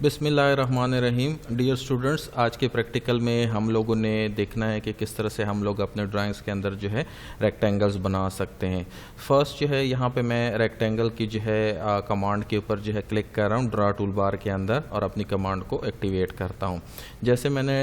बिस्मिल्लाहिर्रहमानिर्रहीम। Dear students, आज के प्रैक्टिकल में हम लोगों ने देखना है कि किस तरह से हम लोग अपने ड्राइंग्स के अंदर जो है रेक्टेंगल्स बना सकते हैं। फर्स्ट जो है यहाँ पे मैं रेक्टेंगल की जो है कमांड के ऊपर जो है क्लिक कर रहा हूँ ड्रा टूल बार के अंदर और अपनी कमांड को एक्टिवेट करता हूँ। जैसे मैंने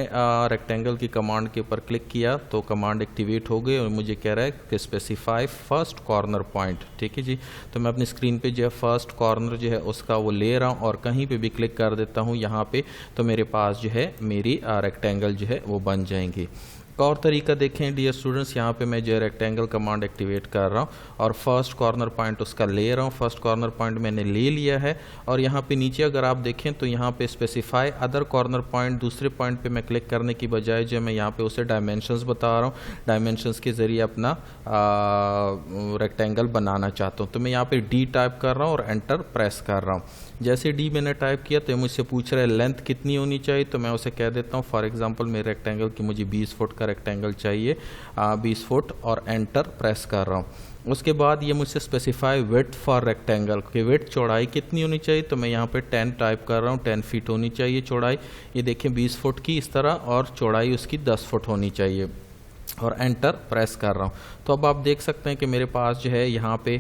रेक्टेंगल की कमांड के ऊपर क्लिक किया तो कमांड एक्टिवेट हो गई और मुझे कह रहा है कि स्पेसिफाई फर्स्ट कॉर्नर पॉइंट। ठीक है जी, तो मैं अपनी स्क्रीन पे जो है फर्स्ट कॉर्नर जो है उसका वो ले रहा हूँ और कहीं पे भी क्लिक कर देता हूँ यहाँ पे, तो मेरे पास जो है मेरी रेक्टेंगल जो है वो बन जाएंगी। एक और तरीका देखें डियर स्टूडेंट्स, यहाँ पे मैं जो है रेक्टेंगल कमांड एक्टिवेट कर रहा हूँ और फर्स्ट कॉर्नर पॉइंट उसका ले रहा हूँ। फर्स्ट कॉर्नर पॉइंट मैंने ले लिया है और यहाँ पे नीचे अगर आप देखें तो यहाँ पे स्पेसिफाई अदर कॉर्नर पॉइंट, दूसरे पॉइंट पे मैं क्लिक करने की बजाय जो मैं यहाँ पे उसे डायमेंशंस बता रहा हूँ, डायमेंशंस के ज़रिए अपना रेक्टेंगल बनाना चाहता हूँ। तो मैं यहाँ पे डी टाइप कर रहा हूँ और एंटर प्रेस कर रहा हूँ। जैसे डी मैंने टाइप किया तो मुझसे पूछ रहा है लेंथ कितनी होनी चाहिए, तो मैं उसे कह देता हूँ फॉर एग्जांपल मेरे रेक्टेंगल की मुझे 20 फुट का रेक्टेंगल चाहिए, 20 फुट, और एंटर प्रेस कर रहा हूँ। उसके बाद ये मुझसे स्पेसिफाई विड्थ फॉर रेक्टेंगल कि विड्थ चौड़ाई कितनी होनी चाहिए, तो मैं यहाँ पे 10 टाइप कर रहा हूँ। 10 फीट होनी चाहिए चौड़ाई। ये देखें 20 फुट की इस तरह और चौड़ाई उसकी 10 फुट होनी चाहिए और एंटर प्रेस कर रहा हूँ। तो अब आप देख सकते हैं कि मेरे पास जो है यहाँ पे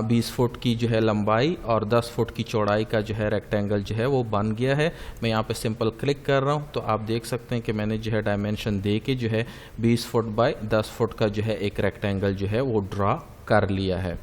20 फुट की जो है लंबाई और 10 फुट की चौड़ाई का जो है रेक्टेंगल जो है वो बन गया है। मैं यहाँ पे सिंपल क्लिक कर रहा हूँ तो आप देख सकते हैं कि मैंने जो है डायमेंशन दे के जो है 20 फुट बाय 10 फुट का जो है एक रेक्टेंगल जो है वो ड्रा कर लिया है।